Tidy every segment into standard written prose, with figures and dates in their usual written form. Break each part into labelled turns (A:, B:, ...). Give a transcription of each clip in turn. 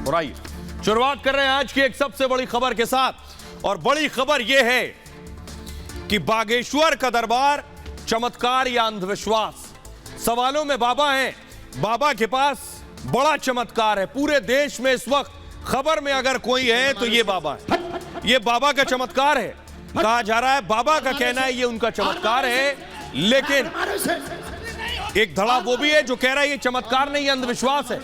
A: और आइए शुरुआत कर रहे हैं आज की एक सबसे बड़ी खबर के साथ। और बड़ी खबर यह है कि बागेश्वर का दरबार चमत्कार या अंधविश्वास, सवालों में बाबा हैं। बाबा के पास बड़ा चमत्कार है। पूरे देश में इस वक्त खबर में अगर कोई है तो ये बाबा है। ये बाबा का चमत्कार है। कहा जा रहा है, बाबा का कहना है ये उनका चमत्कार है, लेकिन एक धड़ा वो भी है जो कह रहा है ये चमत्कार नहीं, अंधविश्वास है।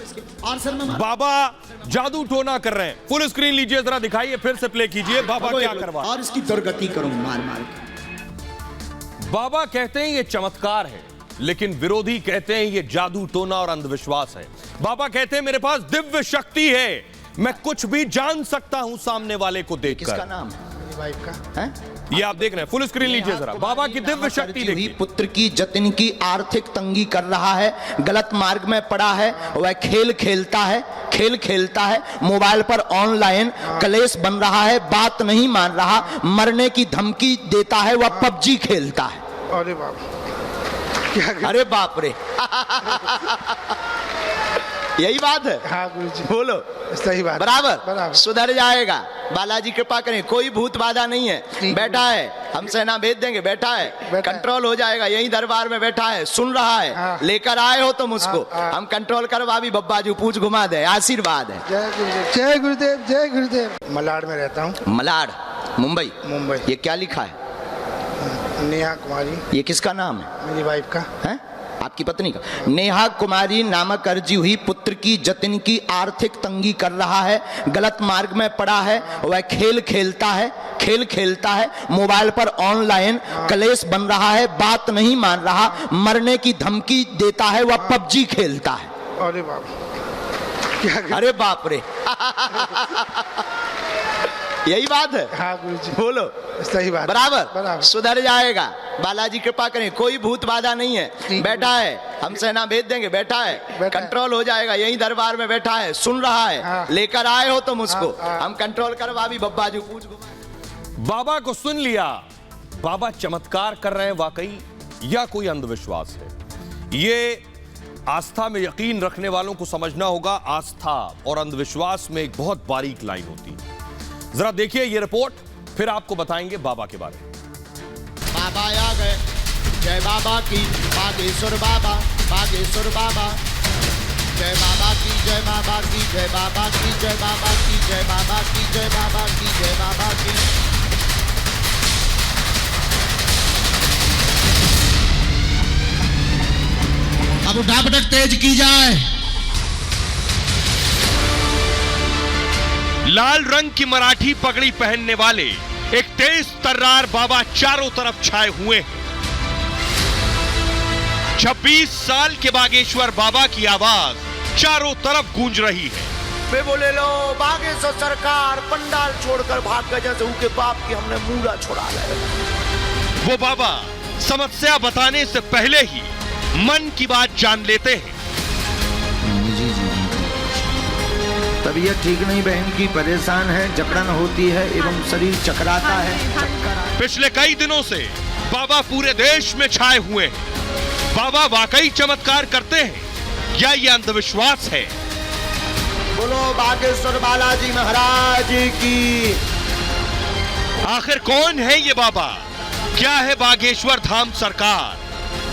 A: बाबा जादू टोना कर रहे हैं। फुल स्क्रीन लीजिए, जरा दिखाइए, फिर से प्ले कीजिए। बाबा क्या करवा
B: और इसकी दुर्गति करूं मार मार के।
A: बाबा कहते हैं ये चमत्कार है, लेकिन विरोधी कहते हैं ये जादू टोना और अंधविश्वास है। बाबा कहते हैं मेरे पास दिव्य शक्ति है, मैं कुछ भी जान सकता हूं सामने वाले को देखकर।
B: किसका नाम है? वाइफ का है?
A: ये आप देख रहे हैं, फुल स्क्रीन लीजिए जरा। बाबा की दिव्य शक्ति देखिए।
B: पुत्र की जतिन की आर्थिक तंगी कर रहा है, गलत मार्ग में पड़ा है, वह खेल खेलता है, मोबाइल पर ऑनलाइन कलेश बन रहा है, बात नहीं मान रहा, मरने की धमकी देता है, वह पबजी खेलता है।
C: अरे बाप,
B: अरे बाप रे यही बात है।
C: हाँ गुरुजी,
B: बोलो।
C: सही बात,
B: बराबर सुधर जाएगा। बालाजी कृपा करें, कोई भूत बाधा नहीं है। बैठा है, हम सेना भेज देंगे। बैठा है, कंट्रोल हो जाएगा। यही दरबार में बैठा है, सुन रहा है।
C: हाँ।
B: लेकर आए हो तुम उसको। हम कंट्रोल करवा भी बब्बा जी, पूछ घुमा दे, आशीर्वाद है।
C: जय गुरुदेव, जय गुरुदेव, जय गुरुदेव। मलाड में रहता हूँ।
B: मलाड, मुंबई।
C: मुंबई।
B: ये क्या लिखा है?
C: नेहा कुमारी।
B: ये किसका नाम है?
C: मेरी वाइफ का
B: है, आपकी पत्नी का। नेहा कुमारी नामक अर्जी हुई, पुत्र की जतिन की आर्थिक तंगी कर रहा है, गलत मार्ग में पड़ा है, वह खेल खेलता है, मोबाइल पर ऑनलाइन कलेश बन रहा है, बात नहीं मान रहा, मरने की धमकी देता है, वह पबजी खेलता है।
C: अरे बाप,
B: अरे बाप रे यही बात है।
C: हाँ गुरुजी,
B: बोलो।
C: सही बात,
B: बराबर सुधर जाएगा। बालाजी कृपा करें, कोई भूत बाधा नहीं है। बैठा है, हम सेना भेज देंगे। बैठा है, कंट्रोल हो जाएगा। यही दरबार में बैठा है, सुन रहा है।
C: हाँ।
B: लेकर आए हो तुम उसको।
C: हाँ।
B: हम कंट्रोल करवा भी बब्बा जी, पूछ घुमा।
A: बाबा को सुन लिया। बाबा चमत्कार कर रहे हैं वाकई या कोई अंधविश्वास है? ये आस्था में यकीन रखने वालों को समझना होगा। आस्था और अंधविश्वास में एक बहुत बारीक लाइन होती है। जरा देखिए ये रिपोर्ट, फिर आपको बताएंगे बाबा के बारे में।
B: बाबा आ गए। जय बाबा की, बागेश्वर बाबा, बागेश्वर बाबा। जय बाबा की, जय बाबा की, जय बाबा की, जय बाबा की, जय बाबा की, जय बाबा की, जय बाबा की।
D: अब उठापटक तेज की जाए।
A: लाल रंग की मराठी पगड़ी पहनने वाले एक तेज तर्रार बाबा चारों तरफ छाए हुए हैं। 26 साल के बागेश्वर बाबा की आवाज चारों तरफ गूंज रही है।
B: वे बोले, लो बागेश्वर सरकार पंडाल छोड़कर भाग गए, जैसे उनके बाप की हमने मूला छुड़ा लिया।
A: वो बाबा समस्या बताने से पहले ही मन की बात जान लेते हैं।
B: तबीयत ठीक नहीं बहन की, परेशान है, जकड़न होती है एवं शरीर चकराता है।
A: पिछले कई दिनों से बाबा पूरे देश में छाए हुए हैं। बाबा वाकई चमत्कार करते हैं या ये अंधविश्वास है?
B: बोलो बागेश्वर बालाजी महाराज की।
A: आखिर कौन है ये बाबा? क्या है बागेश्वर धाम सरकार?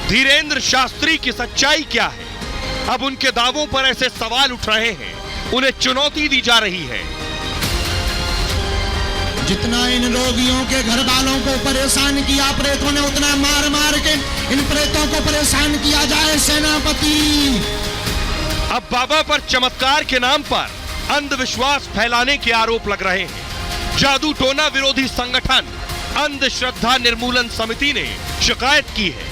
A: धीरेन्द्र शास्त्री की सच्चाई क्या है? अब उनके दावों पर ऐसे सवाल उठ रहे हैं, उन्हें चुनौती दी जा रही है।
D: जितना इन रोगियों के घर वालों को परेशान किया प्रेतों ने, उतना मार मार के इन प्रेतों को परेशान किया जाए सेनापति।
A: अब बाबा पर चमत्कार के नाम पर अंधविश्वास फैलाने के आरोप लग रहे हैं। जादू टोना विरोधी संगठन अंधश्रद्धा निर्मूलन समिति ने शिकायत की है।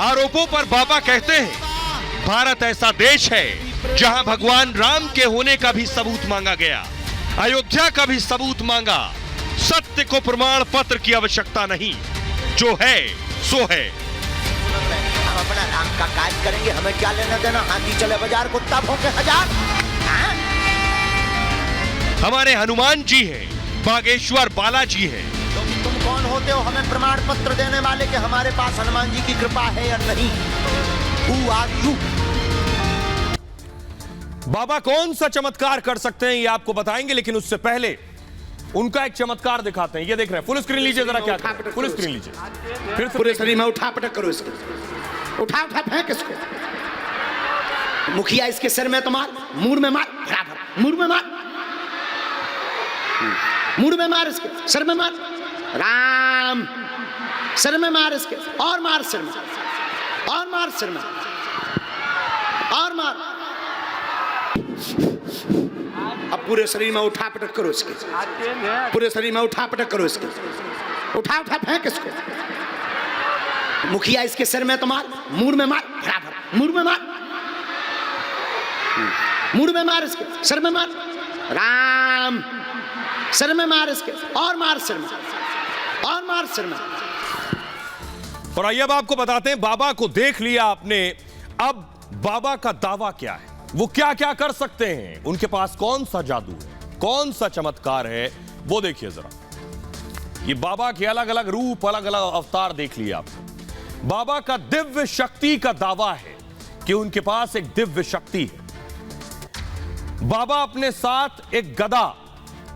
A: आरोपों पर बाबा कहते हैं, भारत ऐसा देश है जहां भगवान राम के होने का भी सबूत मांगा गया, अयोध्या का भी सबूत मांगा। सत्य को प्रमाण पत्र की आवश्यकता नहीं, जो है सो है।
B: हम अपना राम का कार्य करेंगे, हमें क्या लेना देना? हाथी चले बाजार, कुत्ता भौंके हजार।
A: हमारे हनुमान जी हैं, बागेश्वर बालाजी हैं।
B: तुम कौन होते हो हमें प्रमाण पत्र देने वाले कि हमारे पास हनुमान जी की कृपा है या नहीं? Who are you?
A: बाबा कौन सा चमत्कार कर सकते हैं ये आपको बताएंगे, लेकिन उससे पहले उनका एक चमत्कार दिखाते हैं। ये देख रहे हैं, फुल स्क्रीन लीजिए जरा, क्या कर रहे हैं? फुल स्क्रीन लीजिए, फिर से
B: पूरे शरीर में उठा पटक करो इसको, उठा उठा फेंक इसको। मुखिया इसके सिर में तो मार, मुंह में मार, बराबर मुंह में मार, मुंह में मार, इसके सिर में मार, राम सिर में मार, इसके और मार सिर में, और मार सिर में, और मार। अब पूरे शरीर में उठा पटक करो इसके, पूरे शरीर में उठा पटक करो इसके, उठा उठा फेंक इसको। मुखिया इसके सिर में तो मार, मुंह में मार, बराबर मुंह में मार, मुंह में मार, इसके सिर में मार, राम सिर में मार, इसके और मार सिर में, और मार सिर में।
A: और आइए अब आपको बताते हैं, बाबा को देख लिया आपने, अब बाबा का दावा क्या है, वो क्या क्या कर सकते हैं, उनके पास कौन सा जादू है, कौन सा चमत्कार है, वो देखिए जरा। ये बाबा के अलग अलग रूप, अलग अलग अवतार देख लिए आप। बाबा का दिव्य शक्ति का दावा है कि उनके पास एक दिव्य शक्ति है। बाबा अपने साथ एक गदा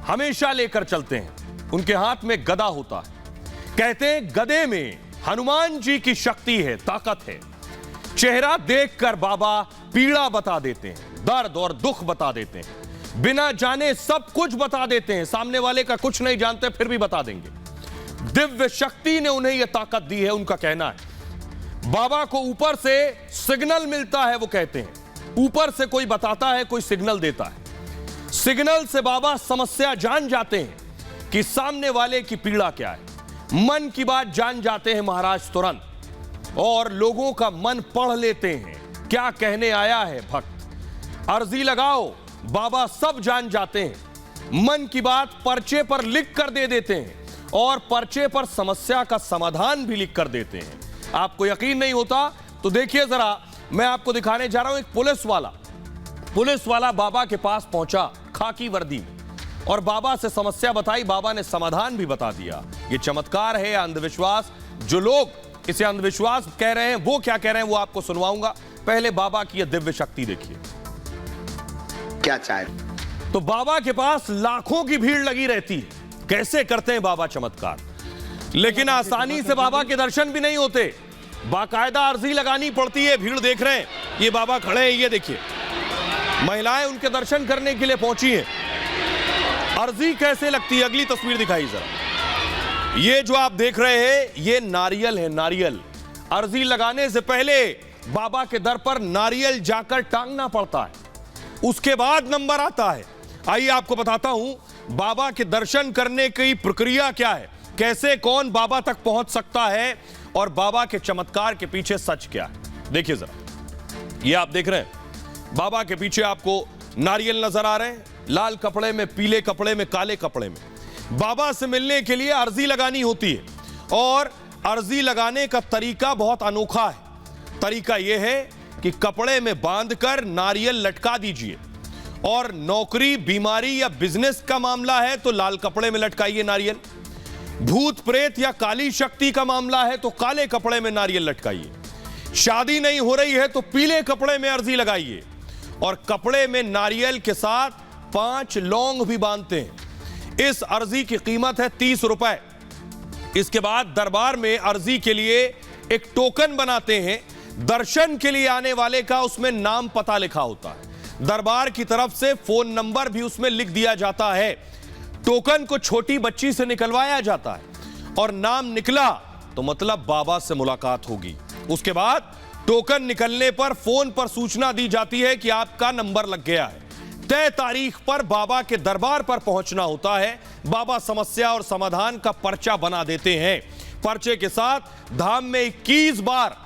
A: हमेशा लेकर चलते हैं, उनके हाथ में गदा होता है। कहते हैं गदे में हनुमान जी की शक्ति है, ताकत है। चेहरा देखकर बाबा पीड़ा बता देते हैं, दर्द और दुख बता देते हैं, बिना जाने सब कुछ बता देते हैं, सामने वाले का कुछ नहीं जानते फिर भी बता देंगे। दिव्य शक्ति ने उन्हें यह ताकत दी है, उनका कहना है। बाबा को ऊपर से सिग्नल मिलता है, वो कहते हैं ऊपर से कोई बताता है, कोई सिग्नल देता है। सिग्नल से बाबा समस्या जान जाते हैं कि सामने वाले की पीड़ा क्या है, मन की बात जान जाते हैं महाराज तुरंत, और लोगों का मन पढ़ लेते हैं, क्या कहने आया है भक्त। अर्जी लगाओ, बाबा सब जान जाते हैं, मन की बात पर्चे पर लिख कर दे देते हैं, और पर्चे पर समस्या का समाधान भी लिख कर देते हैं। आपको यकीन नहीं होता तो देखिए जरा, मैं आपको दिखाने जा रहा हूं। एक पुलिस वाला बाबा के पास पहुंचा खाकी वर्दी में, और बाबा से समस्या बताई, बाबा ने समाधान भी बता दिया। यह चमत्कार है, अंधविश्वास। जो लोग इसे अंधविश्वास कह रहे हैं, वो क्या कह रहे हैं वो आपको सुनवाऊंगा। पहले बाबा की यह दिव्य शक्ति देखिए।
B: क्या चाहे
A: तो बाबा के पास लाखों की भीड़ लगी रहती है। कैसे करते हैं बाबा चमत्कार, लेकिन आसानी से बाबा के दर्शन भी नहीं होते, बाकायदा अर्जी लगानी पड़ती है। भीड़ देख रहे हैं, ये बाबा खड़े हैं, ये देखिए महिलाएं उनके दर्शन करने के लिए पहुंची हैं। अर्जी कैसे लगती है, अगली तस्वीर दिखाई जरा। ये जो आप देख रहे हैं, ये नारियल है, नारियल। अर्जी लगाने से पहले बाबा के दर पर नारियल जाकर टांगना पड़ता है, उसके बाद नंबर आता है। आइए आपको बताता हूं बाबा के दर्शन करने की प्रक्रिया क्या है, कैसे कौन बाबा तक पहुंच सकता है, और बाबा के चमत्कार के पीछे सच क्या है। देखिए जरा, ये आप देख रहे हैं, बाबा के पीछे आपको नारियल नजर आ रहे हैं, लाल कपड़े में, पीले कपड़े में, काले कपड़े में। बाबा से मिलने के लिए अर्जी लगानी होती है, और अर्जी लगाने का तरीका बहुत अनोखा है। तरीका यह है कि कपड़े में बांधकर नारियल लटका दीजिए, और नौकरी, बीमारी या बिजनेस का मामला है तो लाल कपड़े में लटकाइए नारियल। भूत प्रेत या काली शक्ति का मामला है तो काले कपड़े में नारियल लटकाइए। शादी नहीं हो रही है तो पीले कपड़े में अर्जी लगाइए, और कपड़े में नारियल के साथ 5 लौंग भी बांधते हैं। इस अर्जी की कीमत है 30 रुपए। इसके बाद दरबार में अर्जी के लिए एक टोकन बनाते हैं, दर्शन के लिए आने वाले का उसमें नाम पता लिखा होता है, दरबार की तरफ से फोन नंबर भी उसमें लिख दिया जाता है। टोकन को छोटी बच्ची से निकलवाया जाता है, और नाम निकला तो मतलब बाबा से मुलाकात होगी। उसके बाद टोकन निकलने पर फोन पर सूचना दी जाती है कि आपका नंबर लग गया है। तय तारीख पर बाबा के दरबार पर पहुंचना होता है। बाबा समस्या और समाधान का पर्चा बना देते हैं। पर्चे के साथ धाम में 21 बार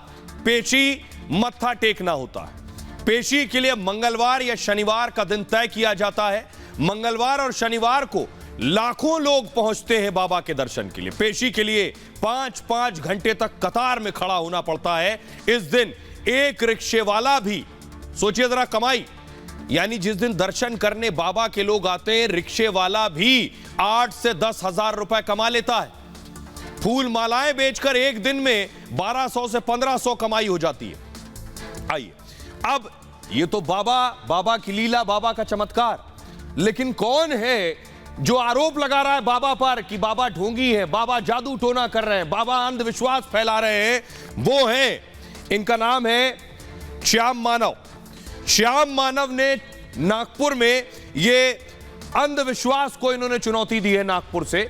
A: पेशी मत्था टेकना होता है। पेशी के लिए मंगलवार या शनिवार का दिन तय किया जाता है। मंगलवार और शनिवार को लाखों लोग पहुंचते हैं बाबा के दर्शन के लिए। पेशी के लिए 5-5 घंटे तक कतार में खड़ा होना पड़ता है। इस दिन एक रिक्शे वाला भी, सोचिए जरा कमाई, यानी जिस दिन दर्शन करने बाबा के लोग आते हैं, रिक्शे वाला भी 8 से 10 हजार रुपए कमा लेता है। फूल मालाएं बेचकर एक दिन में 1200 से 1500 कमाई हो जाती है। आइए अब ये तो बाबा की लीला, बाबा का चमत्कार। लेकिन कौन है जो आरोप लगा रहा है बाबा पर कि बाबा ढोंगी है, बाबा जादू टोना कर रहे हैं, बाबा अंधविश्वास फैला रहे हैं? वो है, इनका नाम है श्याम मानव। श्याम मानव ने नागपुर में ये अंधविश्वास को इन्होंने चुनौती दी है। नागपुर से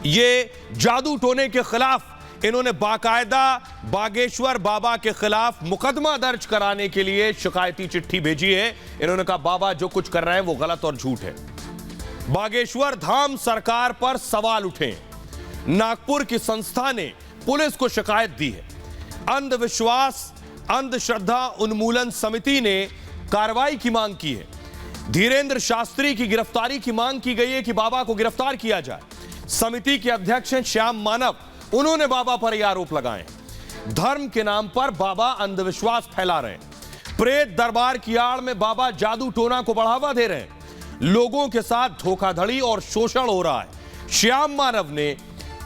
A: ये जादू टोने के खिलाफ इन्होंने बाकायदा बागेश्वर बाबा के खिलाफ मुकदमा दर्ज कराने के लिए शिकायती चिट्ठी भेजी है। इन्होंने कहा बाबा जो कुछ कर रहे हैं वो गलत और झूठ है। बागेश्वर धाम सरकार पर सवाल उठे। नागपुर की संस्था ने पुलिस को शिकायत दी है। अंधविश्वास अंधश्रद्धा उन्मूलन समिति ने कार्रवाई की मांग की है। धीरेन्द्र शास्त्री की गिरफ्तारी की मांग की गई है कि बाबा को गिरफ्तार किया जाए। समिति के अध्यक्ष हैं श्याम मानव, उन्होंने बाबा पर यह आरोप लगाए धर्म के नाम पर बाबा अंधविश्वास फैला रहे हैं। प्रेत दरबार की आड़ में बाबा जादू टोना को बढ़ावा दे रहे हैं। लोगों के साथ धोखाधड़ी और शोषण हो रहा है। श्याम मानव ने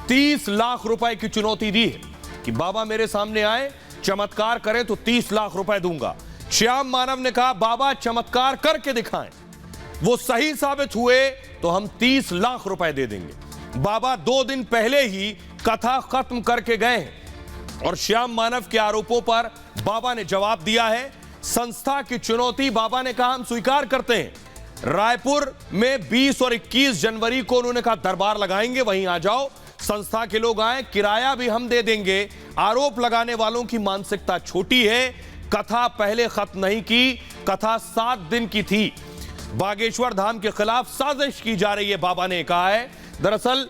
A: 30 लाख रुपए की चुनौती दी है कि बाबा मेरे सामने आए, चमत्कार करें तो 30 लाख रुपए दूंगा। श्याम मानव ने कहा बाबा चमत्कार करके दिखाएं, वो सही साबित हुए तो हम 30 लाख रुपए दे देंगे। बाबा 2 दिन पहले ही कथा खत्म करके गए हैं और श्याम मानव के आरोपों पर बाबा ने जवाब दिया है। संस्था की चुनौती बाबा ने कहा हम स्वीकार करते हैं। रायपुर में 20 और 21 जनवरी को उन्होंने कहा दरबार लगाएंगे, वहीं आ जाओ, संस्था के लोग आए, किराया भी हम दे देंगे। आरोप लगाने वालों की मानसिकता छोटी है। कथा पहले खत्म नहीं की, कथा 7 दिन की थी। बागेश्वर धाम के खिलाफ साजिश की जा रही है, बाबा ने कहा है। दरअसल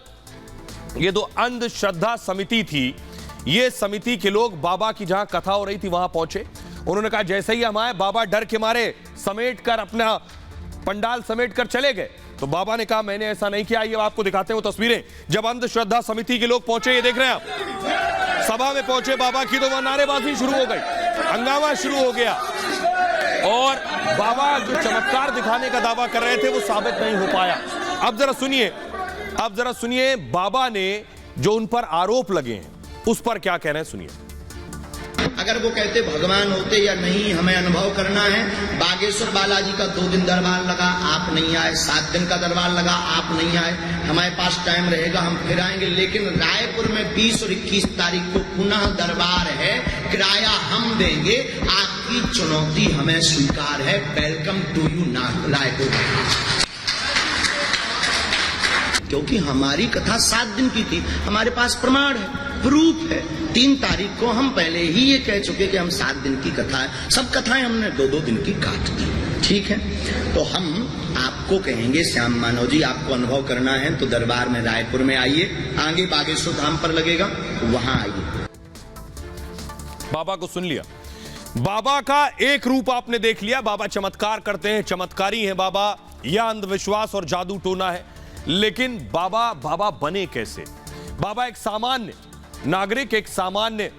A: ये तो अंधश्रद्धा समिति थी। ये समिति के लोग बाबा की जहां कथा हो रही थी वहां पहुंचे। उन्होंने कहा जैसे ही हम आए, बाबा डर के मारे समेट कर अपना पंडाल समेट कर चले गए। तो बाबा ने कहा मैंने ऐसा नहीं किया। ये आपको दिखाते हैं वो तस्वीरें जब अंधश्रद्धा समिति के लोग पहुंचे। ये देख रहे हैं आप, सभा में पहुंचे बाबा की तो वहां नारेबाजी शुरू हो गई, हंगामा शुरू हो गया और बाबा जो चमत्कार दिखाने का दावा कर रहे थे वो साबित नहीं हो पाया। अब जरा सुनिए बाबा ने जो उन पर आरोप लगे हैं उस पर क्या कह रहे हैं, सुनिए।
B: अगर वो कहते भगवान होते या नहीं हमें अनुभव करना है। बागेश्वर बालाजी का 2 दिन दरबार लगा, आप नहीं आए। 7 दिन का दरबार लगा, आप नहीं आए। हमारे पास टाइम रहेगा, हम फिर आएंगे। लेकिन रायपुर में 20 और 21 तारीख को पुनः दरबार है, किराया हम देंगे। आपकी चुनौती हमें स्वीकार है। Welcome to you Raipur. क्योंकि हमारी कथा 7 दिन की थी, हमारे पास प्रमाण है, प्रूफ है। 3 तारीख को हम पहले ही ये कह चुके कि हम 7 दिन की कथा है। सब कथाएं हमने 2-2 दिन की काट दी। ठीक है, तो हम आपको कहेंगे श्याम मानव जी, आपको अनुभव करना है तो दरबार में रायपुर में आइए, आगे बागेश्वर धाम पर लगेगा, वहां आइए।
A: बाबा को सुन लिया, बाबा का एक रूप आपने देख लिया। बाबा चमत्कार करते हैं, चमत्कारी हैं बाबा, यह अंधविश्वास और जादू टोना है। लेकिन बाबा बने कैसे? बाबा एक सामान्य नागरिक, एक सामान्य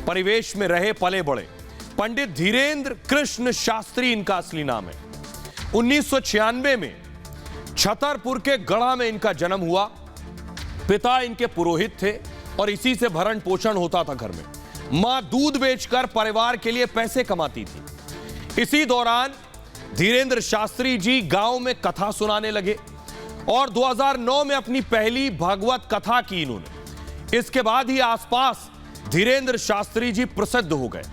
A: परिवेश में रहे पले बड़े। पंडित धीरेन्द्र कृष्ण शास्त्री इनका असली नाम है। 1996 में छतरपुर के गढ़ा में इनका जन्म हुआ। पिता इनके पुरोहित थे और इसी से भरण पोषण होता था घर में। मां दूध बेचकर परिवार के लिए पैसे कमाती थी। इसी दौरान धीरेन्द्र शास्त्री जी गांव में कथा सुनाने लगे और 2009 में अपनी पहली भागवत कथा की इन्होंने। इसके बाद ही आसपास धीरेन्द्र शास्त्री जी प्रसिद्ध हो गए।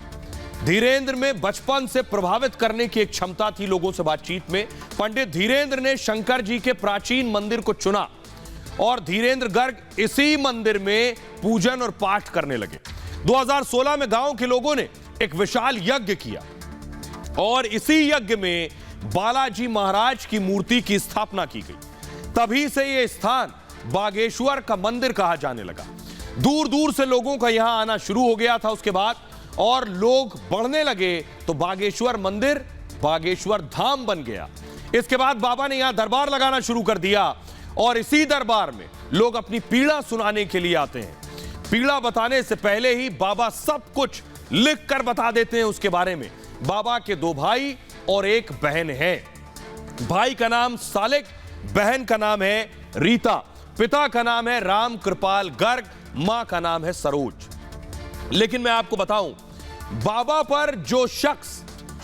A: धीरेन्द्र में बचपन से प्रभावित करने की एक क्षमता थी लोगों से बातचीत में। पंडित धीरेन्द्र ने शंकर जी के प्राचीन मंदिर को चुना और धीरेन्द्र गर्ग इसी मंदिर में पूजन और पाठ करने लगे। 2016 में गांव के लोगों ने एक विशाल यज्ञ किया और इसी यज्ञ में बालाजी महाराज की मूर्ति की स्थापना की गई। तभी से यह स्थान बागेश्वर का मंदिर कहा जाने लगा। दूर दूर से लोगों का यहां आना शुरू हो गया था उसके बाद, और लोग बढ़ने लगे तो बागेश्वर मंदिर बागेश्वर धाम बन गया। इसके बाद बाबा ने यहां दरबार लगाना शुरू कर दिया और इसी दरबार में लोग अपनी पीड़ा सुनाने के लिए आते हैं। पीड़ा बताने से पहले ही बाबा सब कुछ लिख कर बता देते हैं उसके बारे में। बाबा के 2 भाई और 1 बहन है। भाई का नाम सालिक, बहन का नाम है रीता, पिता का नाम है राम कृपाल गर्ग, मां का नाम है सरोज। लेकिन मैं आपको बताऊं, बाबा पर जो शख्स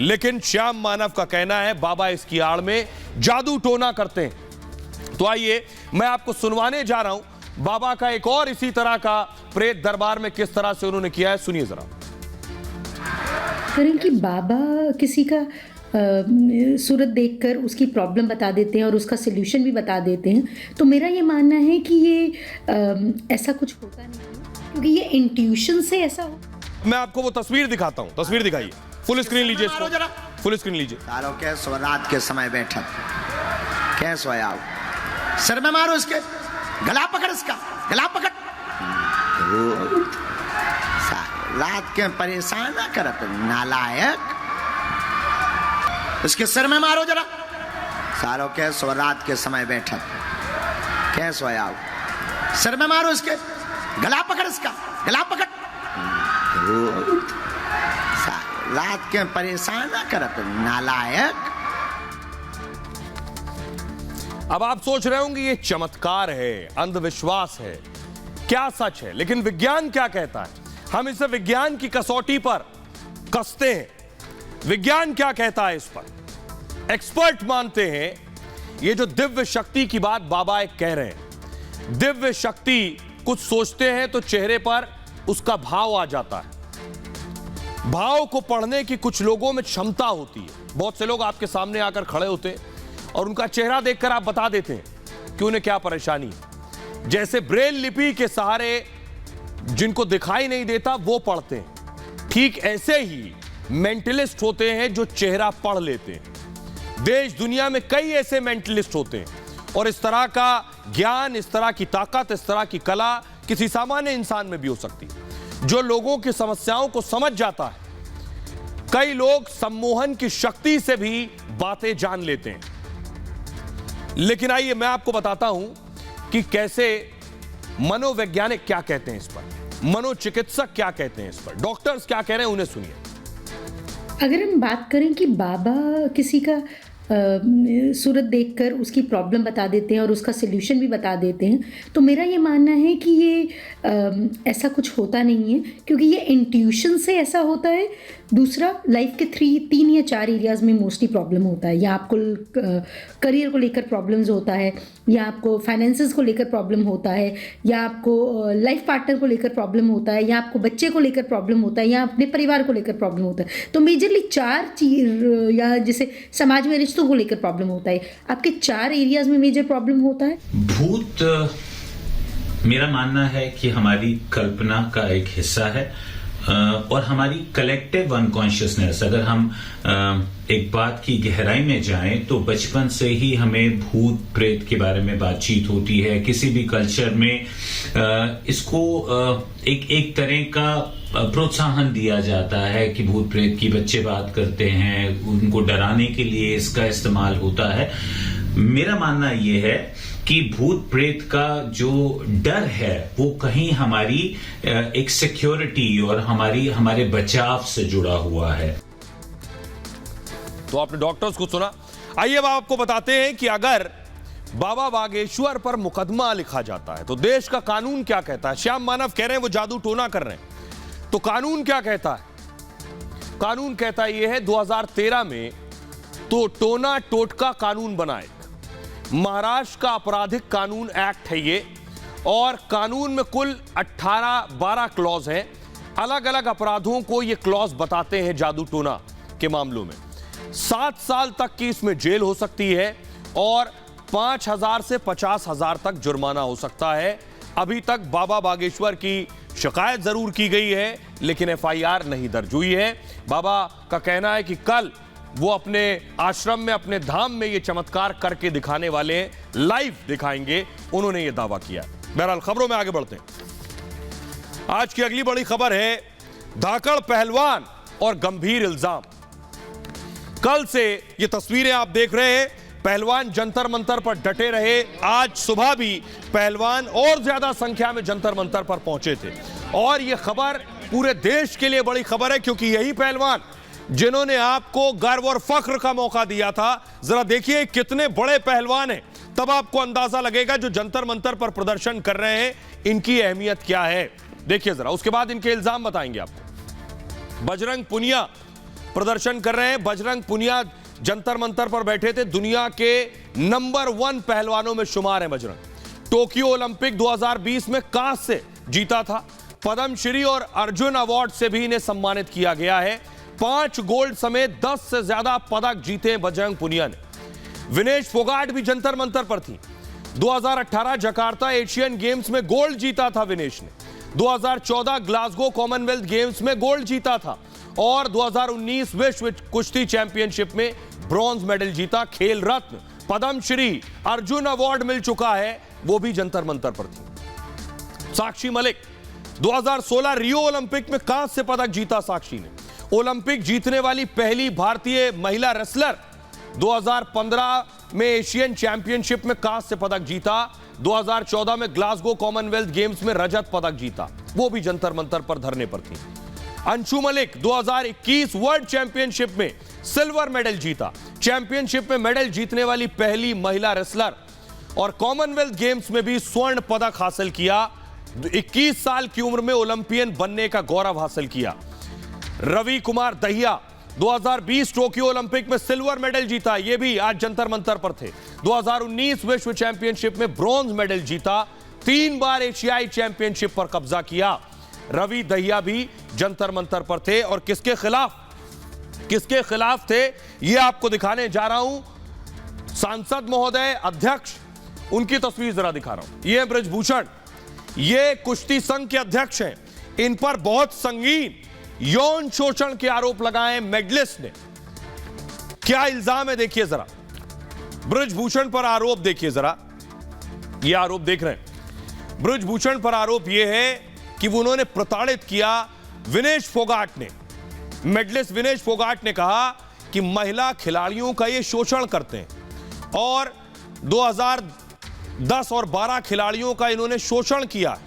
A: लेकिन श्याम मानव का कहना है बाबा इसकी आड़ में जादू टोना करते हैं। तो आइए मैं आपको सुनवाने जा रहा हूं बाबा का एक और इसी तरह का प्रेत दरबार में किस तरह से उन्होंने किया है, सुनिए जरा।
E: करें कि बाबा किसी का सूरत देखकर उसकी प्रॉब्लम बता देते हैं और उसका सल्यूशन भी बता देते हैं, तो मेरा ये मानना है कि ये ऐसा कुछ होता नहीं है, क्योंकि ये इंट्यूशन से ऐसा हो।
A: मैं आपको वो तस्वीर दिखाता हूं, तस्वीर दिखाइए, फुल स्क्रीन लीजिए इसको, फुल स्क्रीन लीजिए।
B: सालों के रात के समय बैठक क्या सोया सर में मारो इसके, गला पकड़ इसका, गला पकड़। रात के परेशान ना करत नालायक, इसके सर में मारो जरा। सालों के रात के समय बैठक क्या सोया सर में मारो इसके, गला पकड़ इसका, गला पकड़। रात के परेशान ना करत नालायक।
A: अब आप सोच रहे होंगे ये चमत्कार है, अंधविश्वास है, क्या सच है, लेकिन विज्ञान क्या कहता है? हम इसे विज्ञान की कसौटी पर कसते हैं। विज्ञान क्या कहता है इस पर? एक्सपर्ट मानते हैं ये जो दिव्य शक्ति की बात बाबा एक कह रहे हैं, दिव्य शक्ति कुछ सोचते हैं तो चेहरे पर उसका भाव आ जाता है। भाव को पढ़ने की कुछ लोगों में क्षमता होती है। बहुत से लोग आपके सामने आकर खड़े होते हैं और उनका चेहरा देखकर आप बता देते हैं कि उन्हें क्या परेशानी है। जैसे ब्रेल लिपि के सहारे जिनको दिखाई नहीं देता वो पढ़ते हैं, ठीक ऐसे ही मेंटलिस्ट होते हैं जो चेहरा पढ़ लेते हैं। देश दुनिया में कई ऐसे मेंटलिस्ट होते हैं और इस तरह का ज्ञान, इस तरह की ताकत, इस तरह की कला किसी सामान्य इंसान में भी हो सकती है जो लोगों की समस्याओं को समझ जाता है। कई लोग सम्मोहन की शक्ति से भी बातें जान लेते हैं। लेकिन आइए मैं आपको बताता हूं कि कैसे मनोवैज्ञानिक क्या कहते हैं इस पर, मनोचिकित्सक क्या कहते हैं इस पर, डॉक्टर्स क्या कह रहे हैं, उन्हें सुनिए।
E: अगर हम बात करें कि बाबा किसी का सूरत देखकर उसकी प्रॉब्लम बता देते हैं और उसका सल्यूशन भी बता देते हैं, तो मेरा ये मानना है कि ये ऐसा कुछ होता नहीं है, क्योंकि ये इंट्यूशन से ऐसा होता है। दूसरा, लाइफ के 3 या 4 एरियाज़ में मोस्टली प्रॉब्लम होता है। या आपको करियर को लेकर प्रॉब्लम्स होता है, या आपको फाइनेंसेस को लेकर प्रॉब्लम होता है, या आपको लाइफ पार्टनर को लेकर प्रॉब्लम होता है, या आपको बच्चे को लेकर प्रॉब्लम होता है, या अपने परिवार को लेकर प्रॉब्लम होता है। तो मेजरली 4 चीज, या जैसे समाज में रिश्तों को लेकर प्रॉब्लम होता है। आपके 4 एरियाज में मेजर प्रॉब्लम होता है।
F: भूत, मेरा मानना है कि हमारी कल्पना का एक हिस्सा है और हमारी कलेक्टिव अनकॉन्शियसनेस। अगर हम एक बात की गहराई में जाएं तो बचपन से ही हमें भूत प्रेत के बारे में बातचीत होती है। किसी भी कल्चर में इसको एक तरह का प्रोत्साहन दिया जाता है कि भूत प्रेत की बच्चे बात करते हैं, उनको डराने के लिए इसका इस्तेमाल होता है। मेरा मानना यह है कि भूत प्रेत का जो डर है वो कहीं हमारी एक सिक्योरिटी और हमारे बचाव से जुड़ा हुआ है।
A: तो आपने डॉक्टर्स को सुना। आइए अब आपको बताते हैं कि अगर बाबा बागेश्वर पर मुकदमा लिखा जाता है तो देश का कानून क्या कहता है। श्याम मानव कह रहे हैं वो जादू टोना कर रहे हैं, तो कानून क्या कहता है? कानून कहता है यह है 2013 में तो टोना टोटका कानून बनाए, महाराष्ट्र का आपराधिक कानून एक्ट है ये, और कानून में कुल 12 क्लॉज हैं। अलग अलग अपराधों को ये क्लॉज बताते हैं जादू टोना के मामलों में। 7 साल तक की इसमें जेल हो सकती है और 5,000 से 50,000 तक जुर्माना हो सकता है। अभी तक बाबा बागेश्वर की शिकायत जरूर की गई है लेकिन FIR नहीं दर्ज हुई है। बाबा का कहना है कि कल वो अपने आश्रम में, अपने धाम में ये चमत्कार करके दिखाने वाले हैं, लाइव दिखाएंगे, उन्होंने ये दावा किया। बहरहाल खबरों में आगे बढ़ते हैं। आज की अगली बड़ी खबर है धाकड़ पहलवान और गंभीर इल्जाम। कल से ये तस्वीरें आप देख रहे हैं, पहलवान जंतर मंतर पर डटे रहे। आज सुबह भी पहलवान और ज्यादा संख्या में जंतर मंतर पर पहुंचे थे और यह खबर पूरे देश के लिए बड़ी खबर है, क्योंकि यही पहलवान जिन्होंने आपको गर्व और फख्र का मौका दिया था, जरा देखिए कितने बड़े पहलवान हैं, तब आपको अंदाजा लगेगा जो जंतर मंतर पर प्रदर्शन कर रहे हैं इनकी अहमियत क्या है। देखिए जरा, उसके बाद इनके इल्जाम बताएंगे आपको। बजरंग पुनिया प्रदर्शन कर रहे हैं। बजरंग पुनिया जंतर मंतर पर बैठे थे। दुनिया के नंबर 1 पहलवानों में शुमार है बजरंग। टोक्यो ओलंपिक 2020 में कांस्य जीता था। पद्मश्री और अर्जुन अवार्ड से भी इन्हें सम्मानित किया गया है। 5 गोल्ड समेत 10 से ज्यादा पदक जीते बजरंग पुनिया ने। विनेश फोगाट भी जंतर मंतर पर थी। 2018 जकार्ता एशियन गेम्स में गोल्ड जीता था विनेश ने। 2014 ग्लासगो कॉमनवेल्थ गेम्स में गोल्ड जीता था और 2019 विश्व कुश्ती चैंपियनशिप में ब्रॉन्ज मेडल जीता। खेल रत्न, पद्मश्री, अर्जुन अवार्ड मिल चुका है, वो भी जंतर मंतर पर थी। साक्षी मलिक 2016 रियो ओलंपिक में कांस्य पदक जीता। साक्षी ने ओलंपिक जीतने वाली पहली भारतीय महिला रेसलर। 2015 में एशियन चैंपियनशिप में कांस्य पदक जीता। 2014 में ग्लासगो कॉमनवेल्थ गेम्स में रजत पदक जीता, वो भी जंतर मंतर पर धरने पर थी। अंशु मलिक 2021 वर्ल्ड चैंपियनशिप में सिल्वर मेडल जीता। चैंपियनशिप में मेडल जीतने वाली पहली महिला रेसलर और कॉमनवेल्थ गेम्स में भी स्वर्ण पदक हासिल किया। 21 साल की उम्र में ओलंपियन बनने का गौरव हासिल किया। रवि कुमार दहिया 2020 टोक्यो ओलंपिक में सिल्वर मेडल जीता, ये भी आज जंतर मंतर पर थे। 2019 विश्व चैंपियनशिप में ब्रॉन्ज मेडल जीता। 3 बार एशियाई चैंपियनशिप पर कब्जा किया। रवि दहिया भी जंतर मंतर पर थे और किसके खिलाफ थे ये आपको दिखाने जा रहा हूं। सांसद महोदय, अध्यक्ष, उनकी तस्वीर जरा दिखा रहा हूं। ये ब्रजभूषण, ये कुश्ती संघ के अध्यक्ष हैं। इन पर बहुत संगीन यौन शोषण के आरोप लगाए मेडलिस्ट ने। क्या इल्जाम है देखिए जरा। ब्रजभूषण पर आरोप देखिए जरा, ये आरोप देख रहे हैं। ब्रजभूषण पर आरोप यह है कि उन्होंने प्रताड़ित किया। विनेश फोगाट ने, मेडलिस्ट विनेश फोगाट ने कहा कि महिला खिलाड़ियों का ये शोषण करते हैं और 2010 और 12 खिलाड़ियों का इन्होंने शोषण किया।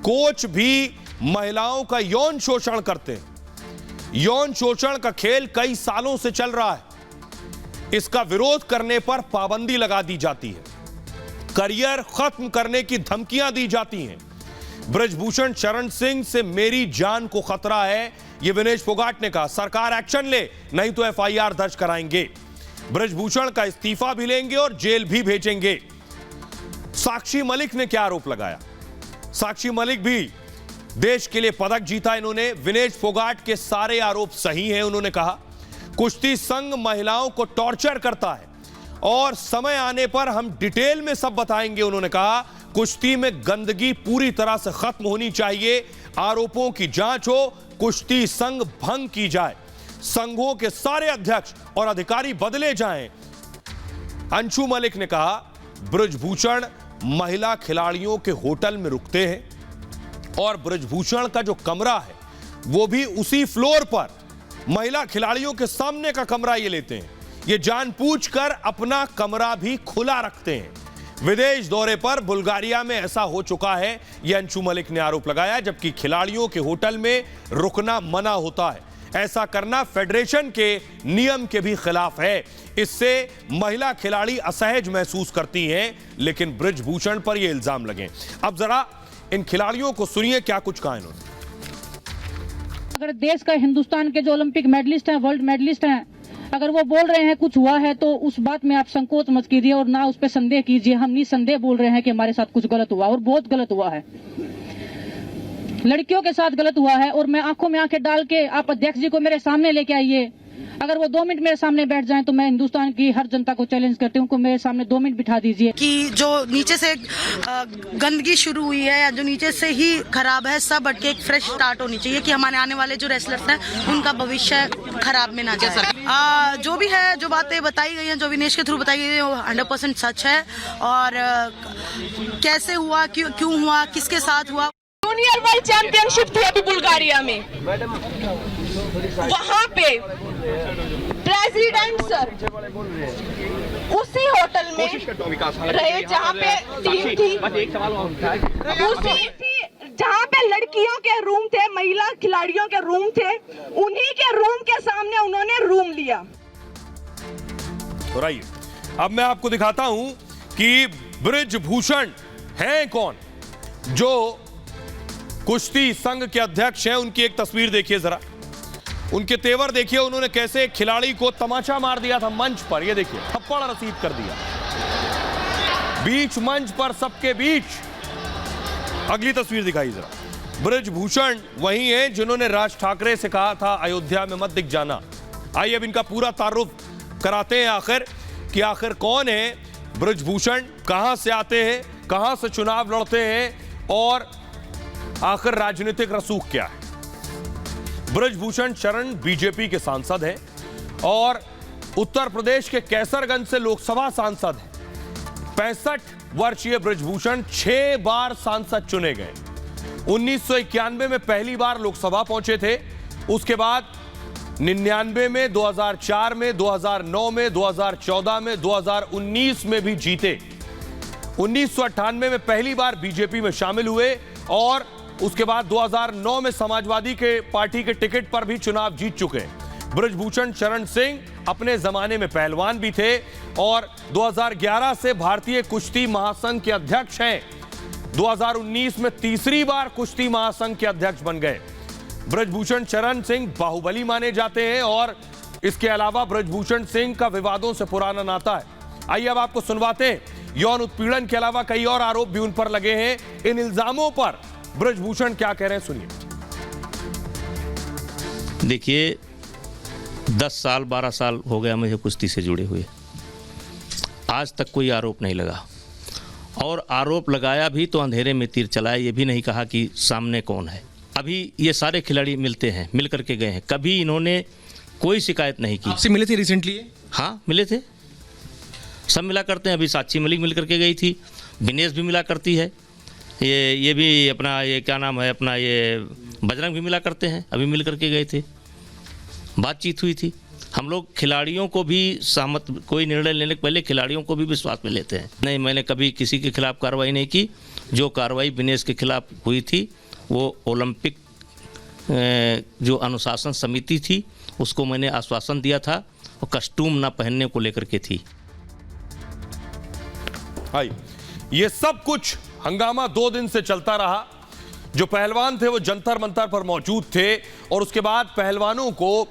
A: कोच भी महिलाओं का यौन शोषण करते हैं। यौन शोषण का खेल कई सालों से चल रहा है। इसका विरोध करने पर पाबंदी लगा दी जाती है। करियर खत्म करने की धमकियां दी जाती हैं। ब्रजभूषण शरण सिंह से मेरी जान को खतरा है, यह विनेश फोगाट ने कहा। सरकार एक्शन ले, नहीं तो एफआईआर दर्ज कराएंगे। ब्रजभूषण का इस्तीफा भी लेंगे और जेल भी भेजेंगे। साक्षी मलिक ने क्या आरोप लगाया? साक्षी मलिक भी देश के लिए पदक जीता इन्होंने। विनेश फोगाट के सारे आरोप सही हैं, उन्होंने कहा। कुश्ती संघ महिलाओं को टॉर्चर करता है और समय आने पर हम डिटेल में सब बताएंगे, उन्होंने कहा। कुश्ती में गंदगी पूरी तरह से खत्म होनी चाहिए। आरोपों की जांच हो, कुश्ती संघ भंग की जाए, संघों के सारे अध्यक्ष और अधिकारी बदले जाएं। अंशु मलिक ने कहा ब्रजभूषण महिला खिलाड़ियों के होटल में रुकते हैं और ब्रजभूषण का जो कमरा है वो भी उसी फ्लोर पर महिला खिलाड़ियों के सामने का कमरा ये लेते हैं। ये जानबूझकर अपना कमरा भी खुला रखते हैं। विदेश दौरे पर बुल्गारिया में ऐसा हो चुका है, यह अंशु मलिक ने आरोप लगाया, जबकि खिलाड़ियों के होटल में रुकना मना होता है। ऐसा करना फेडरेशन के नियम के भी खिलाफ है। इससे महिला खिलाड़ी असहज महसूस करती हैं, लेकिन ब्रजभूषण पर यह इल्जाम लगे। अब जरा इन खिलाड़ियों को सुनिए क्या कुछ कहा इन्होंने।
G: अगर देश का, हिंदुस्तान के जो ओलंपिक मेडलिस्ट हैं, वर्ल्ड मेडलिस्ट हैं, अगर वो बोल रहे हैं कुछ हुआ है तो उस बात में आप संकोच मत कीजिए और ना उस पर संदेह कीजिए। हम निसंदेह बोल रहे हैं कि हमारे साथ कुछ गलत हुआ और बहुत गलत हुआ है। लड़कियों के साथ गलत हुआ है और मैं आंखों में आंखें डाल के, आप अध्यक्ष जी को मेरे सामने लेके आइए। अगर वो 2 मिनट मेरे सामने बैठ जाएं तो मैं हिंदुस्तान की हर जनता को चैलेंज करती हूँ कि मेरे सामने 2 मिनट बिठा दीजिए।
H: कि जो नीचे से गंदगी शुरू हुई है या जो नीचे से ही खराब है, सब हट के एक फ्रेश स्टार्ट होनी चाहिए कि हमारे आने वाले जो रेसलर्स हैं उनका भविष्य खराब में ना जाए। जो भी है, जो बातें बताई गई हैं, जो विनेश के थ्रू बताई गई है, वो 100% सच है। और कैसे हुआ, क्यों हुआ, किसके साथ हुआ।
I: जूनियर वर्ल्ड चैंपियनशिप थी अभी बुल्गारिया में। वहाँ पे प्रेसिडेंट सर उसी होटल में रहे जहाँ पे टीम थी, दूसरी थी जहाँ पे लड़कियों के रूम थे, महिला खिलाड़ियों के रूम थे, उन्हीं के रूम के सामने उन्होंने रूम लिया।
A: तो अब मैं आपको दिखाता हूं कि ब्रजभूषण हैं कौन। जो कुश्ती संघ के अध्यक्ष हैं, उनकी एक तस्वीर देखिए जरा। उनके तेवर देखिए, उन्होंने कैसे एक खिलाड़ी को तमाचा मार दिया था मंच पर, ये देखिए थप्पड़ रसीद कर दिया बीच मंच पर सबके बीच। अगली तस्वीर दिखाई जरा। ब्रजभूषण वही हैं जिन्होंने राज ठाकरे से कहा था अयोध्या में मत दिख जाना। आइए अब इनका पूरा तारुफ कराते हैं आखिर कि आखिर कौन है ब्रजभूषण, कहां से आते हैं, कहां से चुनाव लड़ते हैं और आखिर राजनीतिक रसूख क्या है। ब्रजभूषण शरण बीजेपी के सांसद हैं और उत्तर प्रदेश के कैसरगंज से लोकसभा सांसद हैं। 65 वर्षीय ब्रजभूषण 6 बार सांसद चुने गए। 1991 में पहली बार लोकसभा पहुंचे थे, उसके बाद 99 में, 2004 में, 2009 में, 2014 में, 2019 में भी जीते। 1998 में पहली बार बीजेपी में शामिल हुए और उसके बाद 2009 में समाजवादी के पार्टी के टिकट पर भी चुनाव जीत चुके हैं। ब्रजभूषण शरण सिंह अपने जमाने में पहलवान भी थे और 2011 से भारतीय कुश्ती महासंघ के अध्यक्ष हैं। 2019 में तीसरी बार कुश्ती महासंघ के अध्यक्ष बन गए। ब्रजभूषण शरण सिंह बाहुबली माने जाते हैं और इसके अलावा ब्रजभूषण सिंह का विवादों से पुराना नाता है। आइए अब आपको सुनवाते हैं। यौन उत्पीड़न के अलावा कई और आरोप भी उन पर लगे हैं। इन इल्जामों पर ब्रजभूषण क्या कह रहे हैं, सुनिए।
J: देखिए 10 साल 12 साल हो गया मुझे कुश्ती से जुड़े हुए, आज तक कोई आरोप नहीं लगा और आरोप लगाया भी तो अंधेरे में तीर चलाया, ये भी नहीं कहा कि सामने कौन है। अभी ये सारे खिलाड़ी मिलते हैं, मिल करके गए हैं, कभी इन्होंने कोई शिकायत नहीं की।
K: आपसे मिले थे रिसेंटली?
J: हाँ मिले थे, सब मिला करते हैं। अभी साक्षी मलिक मिल करके गई थी, विनेश भी मिला करती है, ये भी अपना ये क्या नाम है अपना ये बजरंग भी मिला करते हैं, अभी मिल करके गए थे, बातचीत हुई थी। हम लोग खिलाड़ियों को भी सहमत, कोई निर्णय लेने के पहले खिलाड़ियों को भी विश्वास में लेते हैं। नहीं, मैंने कभी किसी के खिलाफ कार्रवाई नहीं की। जो कार्रवाई विनेश के खिलाफ हुई थी वो ओलंपिक जो अनुशासन समिति थी उसको मैंने आश्वासन दिया था और कस्टूम ना पहनने को लेकर के थी।
A: हाय, ये सब कुछ हंगामा 2 दिन से चलता रहा। जो पहलवान थे वो जंतर मंतर पर मौजूद थे और उसके बाद पहलवानों को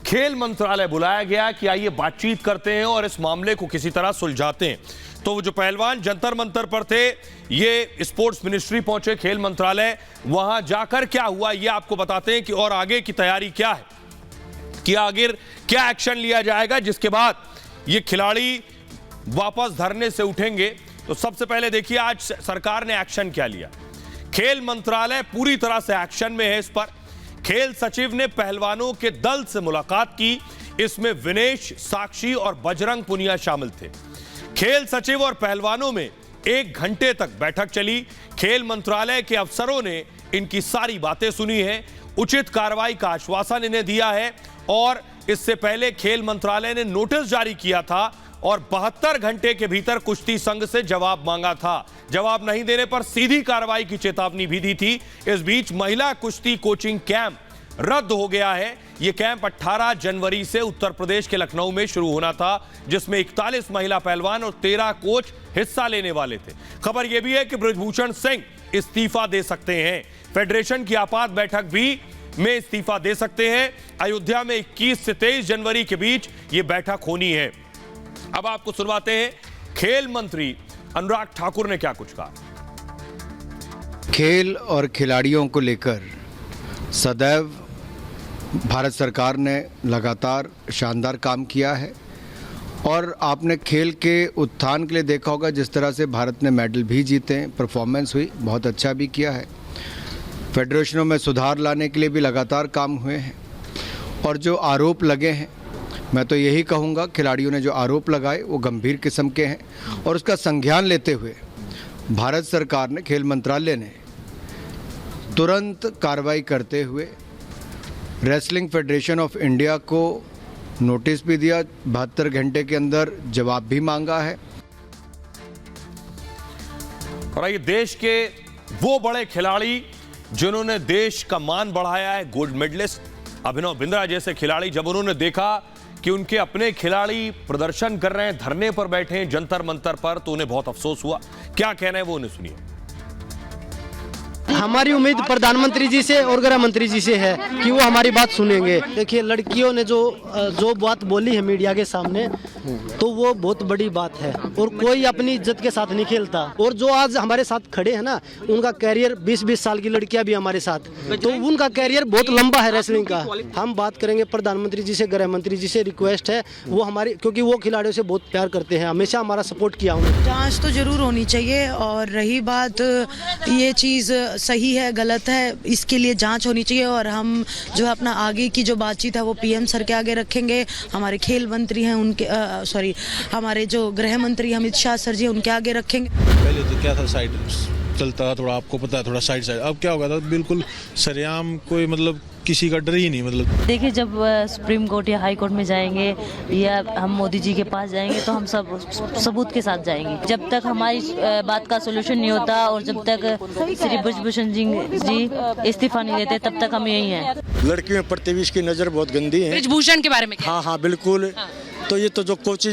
A: खेल मंत्रालय बुलाया गया कि आइए बातचीत करते हैं और इस मामले को किसी तरह सुलझाते हैं। तो वो जो पहलवान जंतर मंतर पर थे ये स्पोर्ट्स मिनिस्ट्री पहुंचे, खेल मंत्रालय। वहां जाकर क्या हुआ ये आपको बताते हैं कि और आगे की तैयारी क्या है, कि आगे क्या एक्शन लिया जाएगा जिसके बाद ये खिलाड़ी वापस धरने से उठेंगे। तो सबसे पहले देखिए आज सरकार ने एक्शन क्या लिया। खेल मंत्रालय पूरी तरह से एक्शन में है इस पर। खेल सचिव ने पहलवानों के दल से मुलाकात की, इसमें विनेश, साक्षी और बजरंग पुनिया शामिल थे। खेल सचिव और पहलवानों में 1 घंटे तक बैठक चली। खेल मंत्रालय के अफसरों ने इनकी सारी बातें सुनी हैं, उचित कार्रवाई का आश्वासन इन्हें दिया है और इससे पहले खेल मंत्रालय ने नोटिस जारी किया था और 72 घंटे के भीतर कुश्ती संघ से जवाब मांगा था। जवाब नहीं देने पर सीधी कार्रवाई की चेतावनी भी दी थी। इस बीच महिला कुश्ती कोचिंग कैंप रद्द हो गया है। यह कैंप 18 जनवरी से उत्तर प्रदेश के लखनऊ में शुरू होना था, जिसमें 41 महिला पहलवान और 13 कोच हिस्सा लेने वाले थे। खबर यह भी है कि ब्रजभूषण सिंह इस्तीफा दे सकते हैं। फेडरेशन की आपात बैठक भी में इस्तीफा दे सकते हैं। अयोध्या में 21 से 23 जनवरी के बीच यह बैठक होनी है। अब आपको सुनवाते हैं खेल मंत्री अनुराग ठाकुर ने क्या कुछ कहा।
L: खेल और खिलाड़ियों को लेकर सदैव भारत सरकार ने लगातार शानदार काम किया है और आपने खेल के उत्थान के लिए देखा होगा जिस तरह से भारत ने मेडल भी जीते हैं, परफॉर्मेंस हुई, बहुत अच्छा भी किया है। फेडरेशनों में सुधार लाने के लिए भी लगातार काम हुए हैं और जो आरोप लगे हैं, मैं तो यही कहूँगा खिलाड़ियों ने जो आरोप लगाए वो गंभीर किस्म के हैं और उसका संज्ञान लेते हुए भारत सरकार ने, खेल मंत्रालय ने तुरंत कार्रवाई करते हुए रेसलिंग फेडरेशन ऑफ इंडिया को नोटिस भी दिया, 72 घंटे के अंदर जवाब भी मांगा है।
A: और ये देश के वो बड़े खिलाड़ी जिन्होंने देश का मान बढ़ाया है, गोल्ड मेडलिस्ट अभिनव बिंद्रा जैसे खिलाड़ी, जब उन्होंने देखा कि उनके अपने खिलाड़ी प्रदर्शन कर रहे हैं, धरने पर बैठे हैं जंतर मंतर पर, तो उन्हें बहुत अफसोस हुआ। क्या कहना है वो उन्हें सुनिए।
K: हमारी उम्मीद प्रधानमंत्री जी से और गृह मंत्री जी से है कि वो हमारी बात सुनेंगे। देखिए, लड़कियों ने जो बात बोली है मीडिया के सामने, तो वो बहुत बड़ी बात है और कोई अपनी इज्जत के साथ नहीं खेलता। और जो आज हमारे साथ खड़े हैं ना, उनका कैरियर 20-20 साल की लड़कियां भी हमारे साथ, तो उनका कैरियर बहुत लंबा है रेसलिंग का। हम बात करेंगे प्रधानमंत्री जी से, गृह मंत्री जी से रिक्वेस्ट है, वो हमारी, क्योंकि वो खिलाड़ियों से बहुत प्यार करते हैं, हमेशा हमारा सपोर्ट किया उन्होंने।
H: जांच तो जरूर होनी चाहिए, और रही बात ये चीज़ सही है गलत है, इसके लिए जांच होनी चाहिए। और हम जो है अपना आगे की जो बातचीत है वो पीएम सर के आगे रखेंगे। हमारे खेल मंत्री हैं उनके हमारे जो गृह मंत्री अमित शाह सर जी उनके आगे रखेंगे।
M: पहले तो क्या था, साइड चलता था थोड़ा, आपको पता है, थोड़ा साइड। अब क्या होगा था, बिल्कुल सरेआम, कोई मतलब किसी का डर ही नहीं। मतलब
N: देखिए, जब सुप्रीम कोर्ट या हाई कोर्ट में जाएंगे या हम मोदी जी के पास जाएंगे तो हम सब सबूत के साथ जाएंगे। जब तक हमारी बात का सोल्यूशन नहीं होता और जब तक श्री ब्रजभूषण जी इस्तीफा नहीं देते, तब तक हम यही हैं।
O: लड़कियों पर तेविश की नज़र बहुत गंदी है।
P: ब्रजभूषण के बारे में?
O: हाँ, बिल्कुल। तो ये तो जो कोच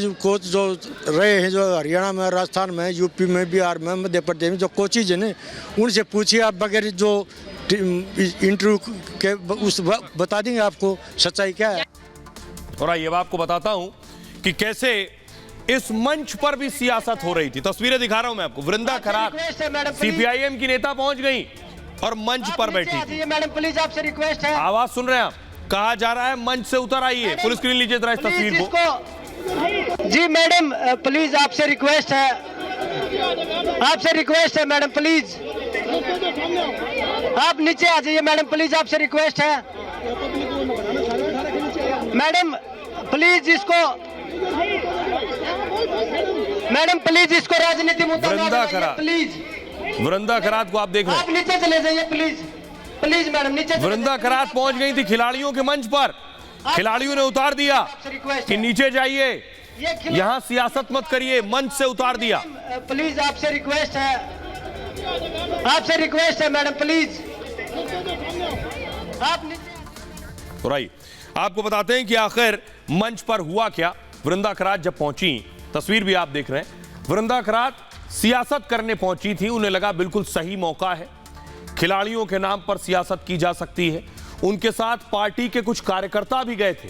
O: जो रहे हैं, जो हरियाणा में, राजस्थान में, यूपी में, बिहार में, मध्य प्रदेश में जो कोचेज हैं, उनसे पूछिए आप, बगैर जो इंटरव्यू के उस बता देंगे आपको सच्चाई क्या है।
A: और आइए आपको बताता हूं कि कैसे इस मंच पर भी सियासत हो रही थी। तस्वीरें दिखा रहा हूं मैं आपको। वृंदा खरात सीपीआईएम की नेता पहुंच गई और मंच पर बैठी थी।
K: मैडम प्लीज, आपसे रिक्वेस्ट है।
A: आवाज सुन रहे हैं आप? कहा जा रहा है मंच से उतर आइए। फुल स्क्रीन लीजिए जरा इस तस्वीर को।
K: जी मैडम प्लीज, आपसे रिक्वेस्ट है, आपसे रिक्वेस्ट है मैडम प्लीज, आप नीचे आ जाइए मैडम प्लीज, आपसे रिक्वेस्ट है मैडम प्लीज। इसको मैडम प्लीज, इसको राजनीति मुद्दा
A: वृंदा खरात,
K: प्लीज।
A: वृंदा खरात को आप देख रहे हैं,
K: आप नीचे चले जाइए प्लीज, प्लीज मैडम नीचे।
A: वृंदा खरात पहुंच गई थी खिलाड़ियों के मंच पर। खिलाड़ियों ने उतार दिया कि नीचे जाइए, यहां सियासत मत करिए, मंच से उतार दिया।
K: प्लीज, आपसे रिक्वेस्ट है, आपसे रिक्वेस्ट है मैडम प्लीज, आप नीचे।
A: राइट, आपको बताते हैं कि आखिर मंच पर हुआ क्या। वृंदा खरात जब पहुंची, तस्वीर भी आप देख रहे हैं, वृंदा खरात सियासत करने पहुंची थी। उन्हें लगा बिल्कुल सही मौका है, खिलाड़ियों के नाम पर सियासत की जा सकती है। उनके साथ पार्टी के कुछ कार्यकर्ता भी गए थे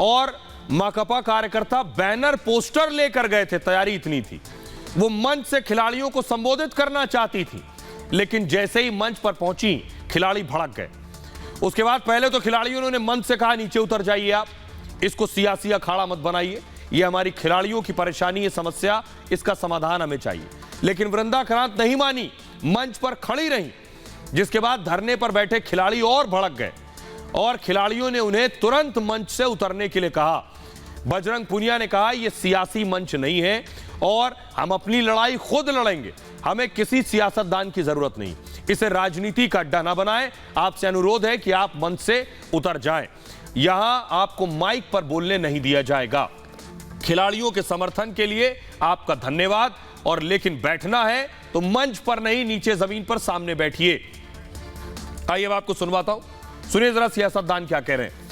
A: और माकपा कार्यकर्ता बैनर पोस्टर लेकर गए थे। तैयारी इतनी थी, वो मंच से खिलाड़ियों को संबोधित करना चाहती थी, लेकिन जैसे ही मंच पर पहुंची खिलाड़ी भड़क गए। उसके बाद पहले तो खिलाड़ियों ने मंच से कहा नीचे उतर जाइए आप, इसको सियासी अखाड़ा मत बनाइए, ये हमारी खिलाड़ियों की परेशानी है, समस्या, इसका समाधान हमें चाहिए। लेकिन वृंदा खरात नहीं मानी, मंच पर खड़ी रही, जिसके बाद धरने पर बैठे खिलाड़ी और भड़क गए और खिलाड़ियों ने उन्हें तुरंत मंच से उतरने के लिए कहा। बजरंग पुनिया ने कहा यह सियासी मंच नहीं है और हम अपनी लड़ाई खुद लड़ेंगे, हमें किसी सियासतदान की जरूरत नहीं, इसे राजनीति का अड्डा ना बनाएं। आपसे अनुरोध है कि आप मंच से उतर जाएं, यहां आपको माइक पर बोलने नहीं दिया जाएगा। खिलाड़ियों के समर्थन के लिए आपका धन्यवाद, और लेकिन बैठना है तो मंच पर नहीं, नीचे जमीन पर सामने बैठिए। आइए अब आपको सुनवाता हूं, सुनिए जरा सियासतदान क्या कह रहे हैं।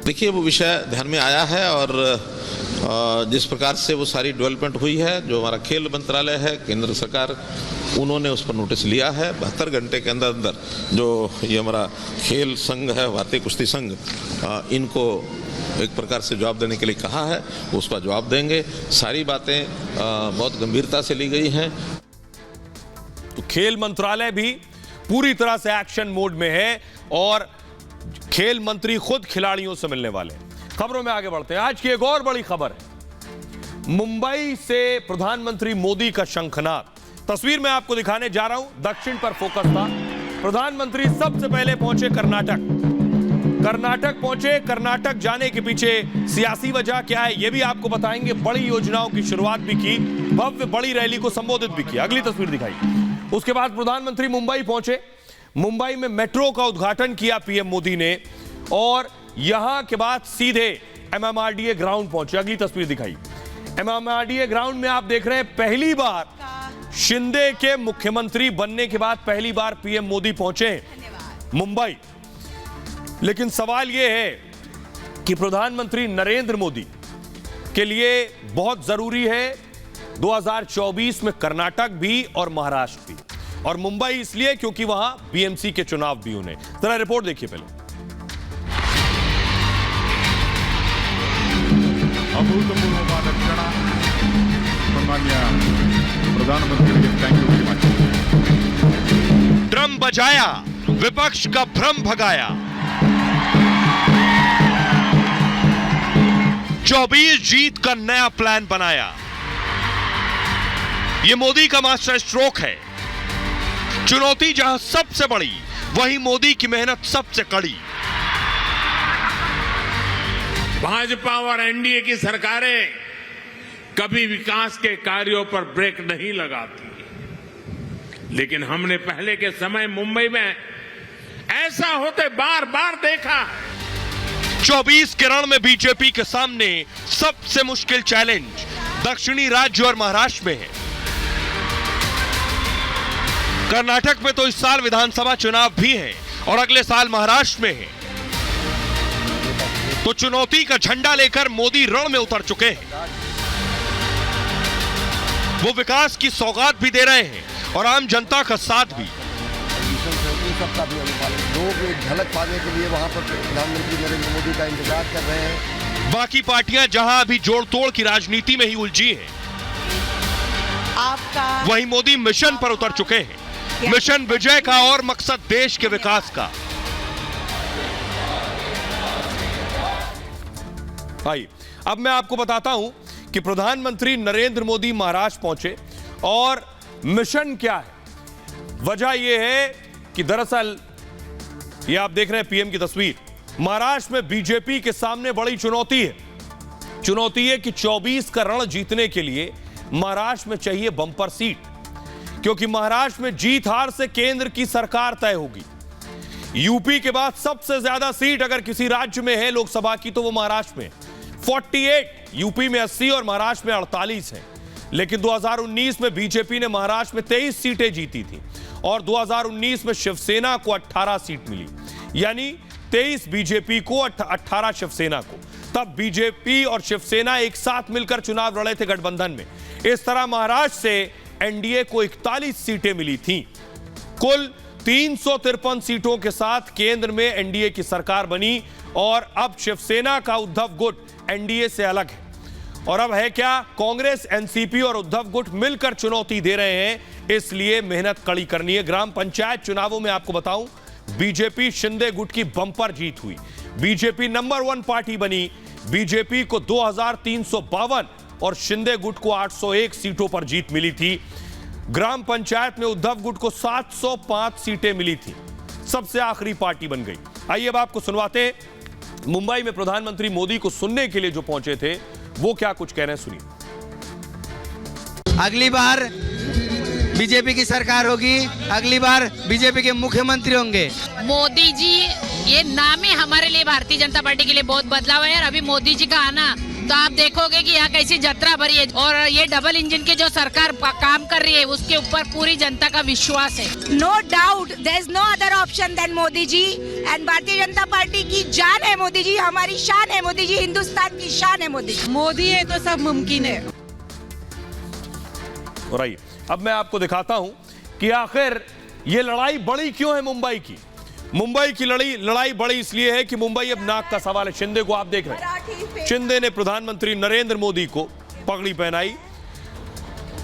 Q: देखिए, वो विषय ध्यान में आया है और जिस प्रकार से वो सारी डेवलपमेंट हुई है, जो हमारा खेल मंत्रालय है, केंद्र सरकार, उन्होंने उस पर नोटिस लिया है। 72 घंटे के अंदर अंदर जो ये हमारा खेल संघ है, भारतीय कुश्ती संघ, इनको एक प्रकार से जवाब देने के लिए कहा है, उसका जवाब देंगे। सारी बातें बहुत गंभीरता से ली गई हैं।
A: तो खेल मंत्रालय भी पूरी तरह से एक्शन मोड में है और खेल मंत्री खुद खिलाड़ियों से मिलने वाले हैं। खबरों में आगे बढ़ते हैं। आज की एक और बड़ी खबर है, मुंबई से प्रधानमंत्री मोदी का शंखनाद। तस्वीर में आपको दिखाने जा रहा हूं, दक्षिण पर फोकस था। प्रधानमंत्री सबसे पहले पहुंचे कर्नाटक पहुंचे। कर्नाटक जाने के पीछे सियासी वजह क्या है यह भी आपको बताएंगे। बड़ी योजनाओं की शुरुआत भी की, भव्य बड़ी रैली को संबोधित भी किया। अगली तस्वीर दिखाई। उसके बाद प्रधानमंत्री मुंबई पहुंचे। मुंबई में मेट्रो का उद्घाटन किया पीएम मोदी ने और यहां के बाद सीधे एमएमआरडीए ग्राउंड पहुंचे। अगली तस्वीर दिखाई। एमएमआरडीए ग्राउंड में आप देख रहे हैं, पहली बार शिंदे के मुख्यमंत्री बनने के बाद पहली बार पीएम मोदी पहुंचे मुंबई। लेकिन सवाल यह है कि प्रधानमंत्री नरेंद्र मोदी के लिए बहुत जरूरी है 2024 में कर्नाटक भी और महाराष्ट्र भी। और मुंबई इसलिए क्योंकि वहां बीएमसी के चुनाव भी होने। जरा रिपोर्ट देखिए पहले।
P: ಅಭೂತಪೂರ್ವವಾದ ಕ್ಷಣ ಸನ್ಮಾನ್ಯ ಪ್ರಧಾನಮಂತ್ರಿಗಳಿಗೆ thank you very much.
A: Drum बजाया, विपक्ष का भ्रम भगाया। 24 जीत का नया प्लान बनाया। यह मोदी का मास्टर स्ट्रोक है। चुनौती जहां सबसे बड़ी, वहीं मोदी की मेहनत सबसे कड़ी।
R: भाजपा और एनडीए की सरकारें कभी विकास के कार्यों पर ब्रेक नहीं लगाती, लेकिन हमने पहले के समय मुंबई में ऐसा होते बार बार देखा।
A: 24 के रण में बीजेपी के सामने सबसे मुश्किल चैलेंज दक्षिणी राज्य और महाराष्ट्र में है। कर्नाटक में तो इस साल विधानसभा चुनाव भी है और अगले साल महाराष्ट्र में है। तो चुनौती का झंडा लेकर मोदी रण में उतर चुके हैं। वो विकास की सौगात भी दे रहे हैं और आम जनता का साथ भी।
S: सबका भी लोग एक झलक पाने के लिए वहां पर प्रधानमंत्री नरेंद्र मोदी का इंतजार कर रहे हैं।
A: बाकी पार्टियां जहां अभी जोड़ तोड़ की राजनीति में ही उलझी हैं,
I: आपका
A: वहीं मोदी मिशन पर उतर चुके हैं। मिशन विजय का और मकसद देश के विकास का। आइए अब मैं आपको बताता हूं कि प्रधानमंत्री नरेंद्र मोदी महाराष्ट्र पहुंचे और मिशन क्या है। वजह यह है कि दरअसल ये आप देख रहे हैं पीएम की तस्वीर। महाराष्ट्र में बीजेपी के सामने बड़ी चुनौती है। चुनौती है कि 24 का रण जीतने के लिए महाराष्ट्र में चाहिए बम्पर सीट, क्योंकि महाराष्ट्र में जीत हार से केंद्र की सरकार तय होगी। यूपी के बाद सबसे ज्यादा सीट अगर किसी राज्य में है लोकसभा की तो वो महाराष्ट्र में 48, यूपी में 80 और महाराष्ट्र में 48 है। लेकिन 2019 में बीजेपी ने महाराष्ट्र में 23 सीटें जीती थी और 2019 में शिवसेना को 18 सीट मिली, यानी 23 बीजेपी को 18 शिवसेना को। तब बीजेपी और शिवसेना एक साथ मिलकर चुनाव लड़े थे गठबंधन में। इस तरह महाराष्ट्र से एनडीए को 41 सीटें मिली थीं। कुल 353 सीटों के साथ केंद्र में एनडीए की सरकार बनी और अब शिवसेना का उद्धव गुट एनडीए से अलग है। और अब है क्या, कांग्रेस, एनसीपी और उद्धव गुट मिलकर चुनौती दे रहे हैं, इसलिए मेहनत कड़ी करनी है। ग्राम पंचायत चुनावों में आपको बताऊं, बीजेपी शिंदे गुट की बंपर जीत हुई। बीजेपी नंबर 1 पार्टी बनी। बीजेपी को 2352 और शिंदे गुट को 801 सीटों पर जीत मिली थी। ग्राम पंचायत में उद्धव गुट को 705 सीटें मिली थी, सबसे आखिरी पार्टी बन गई। आइए अब आपको सुनवाते हैं मुंबई में प्रधानमंत्री मोदी को सुनने के लिए जो पहुंचे थे वो क्या कुछ कह रहे हैं, सुनिए।
T: अगली बार बीजेपी की सरकार होगी, अगली बार बीजेपी के मुख्यमंत्री होंगे
U: मोदी जी। ये नाम ही हमारे लिए भारतीय जनता पार्टी के लिए बहुत बदलाव है। और अभी मोदी जी का आना तो आप देखोगे कि यहाँ कैसी जत्रा भरी है। और ये डबल इंजन की जो सरकार काम कर रही है उसके ऊपर पूरी जनता का विश्वास है।
I: No doubt there is no other option than Modi ji and Bharatiya Janata party की जान है मोदी जी, हमारी शान है मोदी जी, हिंदुस्तान की शान है मोदी। मोदी है तो सब मुमकिन है।
A: और आइए अब मैं आपको दिखाता हूं कि आखिर ये लड़ाई बड़ी क्यों है मुंबई की। मुंबई की लड़ाई बड़ी इसलिए है कि मुंबई अब नाक का सवाल है। शिंदे को आप देख रहे हैं, शिंदे ने प्रधानमंत्री नरेंद्र मोदी को पगड़ी पहनाई,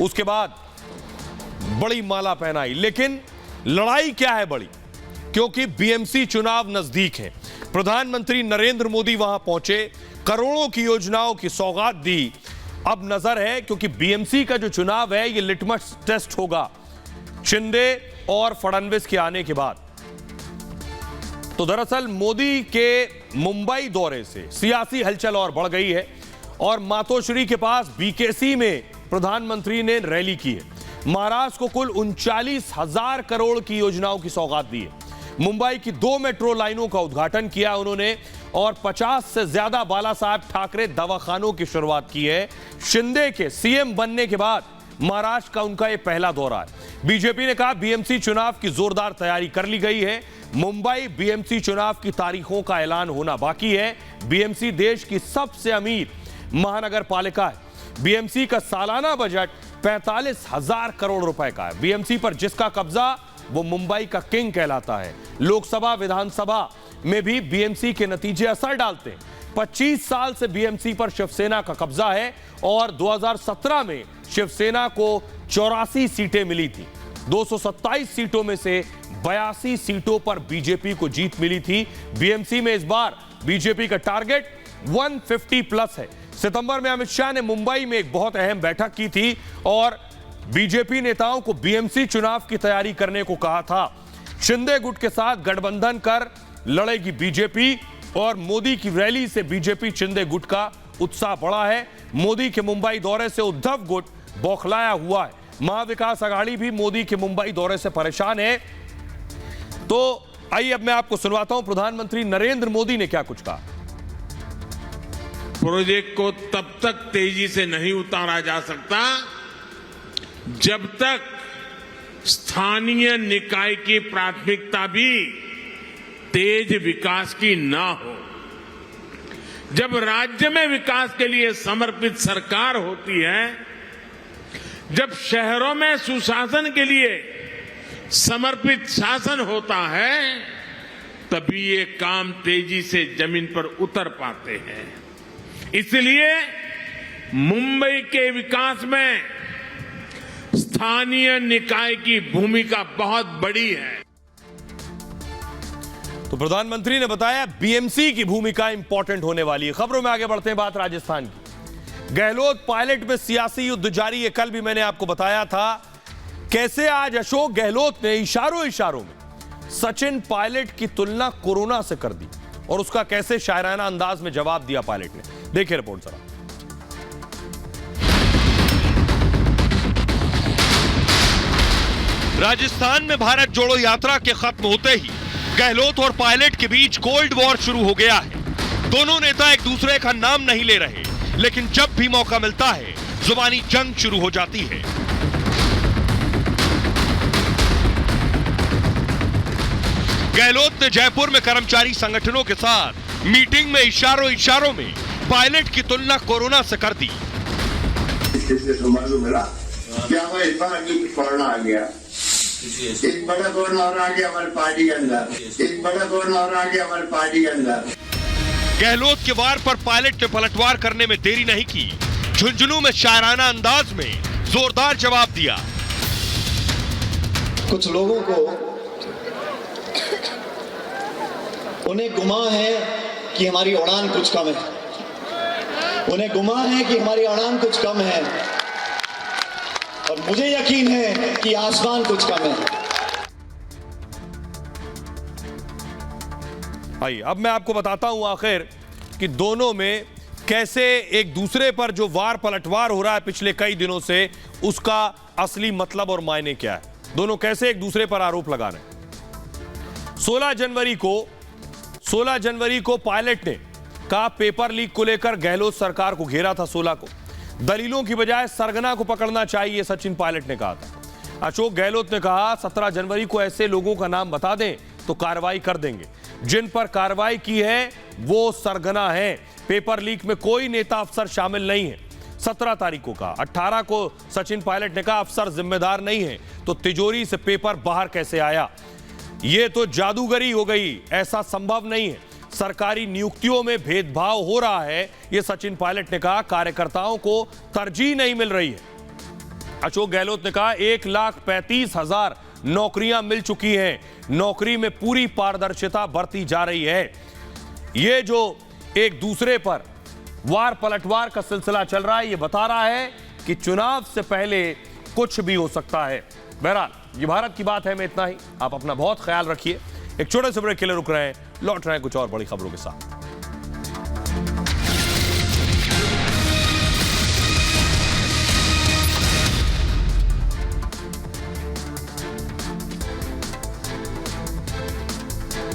A: उसके बाद बड़ी माला पहनाई। लेकिन लड़ाई क्या है बड़ी, क्योंकि बीएमसी चुनाव नजदीक है। प्रधानमंत्री नरेंद्र मोदी वहां पहुंचे, करोड़ों की योजनाओं की सौगात दी। अब नजर है, क्योंकि बीएमसी का जो चुनाव है ये लिटमस टेस्ट होगा शिंदे और फडणवीस के आने के बाद। तो दरअसल मोदी के मुंबई दौरे से सियासी हलचल और बढ़ गई है और मातोश्री के पास बीकेसी में प्रधानमंत्री ने रैली की है। महाराष्ट्र को कुल 39,000 करोड़ की योजनाओं की सौगात दी है। मुंबई की 2 मेट्रो लाइनों का उद्घाटन किया उन्होंने और 50 से ज्यादा बाला साहब ठाकरे दवाखानों की शुरुआत की है। शिंदे के सीएम बनने के बाद महाराष्ट्र का उनका यह पहला दौरा है। बीजेपी ने कहा बीएमसी चुनाव की जोरदार तैयारी कर ली गई है। मुंबई बीएमसी चुनाव की तारीखों का ऐलान होना बाकी है। बीएमसी देश की सबसे अमीर महानगर पालिका है। बीएमसी का सालाना बजट 45,000 करोड़ रुपए का है। बीएमसी पर जिसका कब्जा वो मुंबई का किंग कहलाता है। लोकसभा विधानसभा में भी बीएमसी के नतीजे असर डालते हैं। 25 साल से बीएमसी पर शिवसेना का कब्जा है और 2017 में शिवसेना को 84 सीटें मिली थी। 227 सीटों में से 82 सीटों पर बीजेपी को जीत मिली थी। बीएमसी में इस बार बीजेपी का टारगेट 150 प्लस है। सितंबर में अमित शाह ने मुंबई में एक बहुत अहम बैठक की थी और बीजेपी नेताओं को बीएमसी चुनाव की तैयारी करने को कहा था। शिंदे गुट के साथ गठबंधन कर लड़ेगी बीजेपी और मोदी की रैली से बीजेपी शिंदे गुट का उत्साह बढ़ा है। मोदी के मुंबई दौरे से उद्धव गुट बौखलाया हुआ है। महाविकास अघाड़ी भी मोदी के मुंबई दौरे से परेशान है। तो आइए अब मैं आपको सुनवाता हूं प्रधानमंत्री नरेंद्र मोदी ने क्या कुछ कहा।
R: प्रोजेक्ट को तब तक तेजी से नहीं उतारा जा सकता जब तक स्थानीय निकाय की प्राथमिकता भी तेज विकास की ना हो। जब राज्य में विकास के लिए समर्पित सरकार होती है, जब शहरों में सुशासन के लिए समर्पित शासन होता है, तभी ये काम तेजी से जमीन पर उतर पाते हैं। इसलिए मुंबई के विकास में स्थानीय निकाय की भूमिका बहुत बड़ी है।
A: तो प्रधानमंत्री ने बताया बीएमसी की भूमिका इंपॉर्टेंट होने वाली है। खबरों में आगे बढ़ते हैं, बात राजस्थान की। गहलोत पायलट में सियासी युद्ध जारी है। कल भी मैंने आपको बताया था कैसे आज अशोक गहलोत ने इशारों में सचिन पायलट की तुलना कोरोना से कर दी और उसका कैसे शायराना अंदाज में जवाब दिया पायलट ने। देखिए रिपोर्ट जरा। राजस्थान में भारत जोड़ो यात्रा के खत्म होते ही गहलोत और पायलट के बीच कोल्ड वॉर शुरू हो गया है। दोनों नेता एक दूसरे का नाम नहीं ले रहे, लेकिन जब भी मौका मिलता है जुबानी जंग शुरू हो जाती है। गहलोत ने जयपुर में कर्मचारी संगठनों के साथ मीटिंग में इशारों में पायलट की तुलना कोरोना से कर दी।
C: मिला क्या हुआ इस बार अभी कोरोना आ गया, एक बड़ा कोरोना और आ गया हमारी पार्टी के अंदर, एक बड़ा कोरोना और आ गया हमारी पार्टी के अंदर।
A: गहलोत के वार पर पायलट ने पलटवार करने में देरी नहीं की। झुंझुनू में शायराना अंदाज में जोरदार जवाब दिया।
V: कुछ लोगों को उन्हें गुमा है कि हमारी उड़ान कुछ कम है, उन्हें गुमा है कि हमारी उड़ान कुछ कम है और मुझे यकीन है कि आसमान कुछ कम है।
A: आइए अब मैं आपको बताता हूं आखिर कि दोनों में कैसे एक दूसरे पर जो वार पलटवार हो रहा है पिछले कई दिनों से, उसका असली मतलब और मायने क्या है। दोनों कैसे एक दूसरे पर आरोप लगा रहे हैं। 16 जनवरी को पायलट ने कहा पेपर लीक को लेकर गहलोत सरकार को घेरा था। 16 को दलीलों की बजाय सरगना को पकड़ना चाहिए, सचिन पायलट ने कहा था। अशोक गहलोत ने कहा 17 जनवरी को ऐसे लोगों का नाम बता दें तो कार्रवाई कर देंगे। जिन पर कार्रवाई की है वो सरगना है। पेपर लीक में कोई नेता अफसर शामिल नहीं है। 17 तारीख को कहा। 18 को सचिन पायलट ने कहा अफसर जिम्मेदार नहीं है, तो तिजोरी से पेपर बाहर कैसे आया। ये तो जादूगरी हो गई, ऐसा संभव नहीं है। सरकारी नियुक्तियों में भेदभाव हो रहा है, ये सचिन पायलट ने कहा। कार्यकर्ताओं को तरजीह नहीं मिल रही है। अशोक गहलोत ने कहा 1,35,000 नौकरियां मिल चुकी हैं। नौकरी में पूरी पारदर्शिता बरती जा रही है। ये जो एक दूसरे पर वार पलटवार का सिलसिला चल रहा है, ये बता रहा है कि चुनाव से पहले कुछ भी हो सकता है। बहरहाल ये भारत की बात है। मैं इतना ही, आप अपना बहुत ख्याल रखिए। एक छोटे से ब्रेक के लिए रुक रहे हैं, लौट रहे हैं कुछ और बड़ी खबरों के साथ।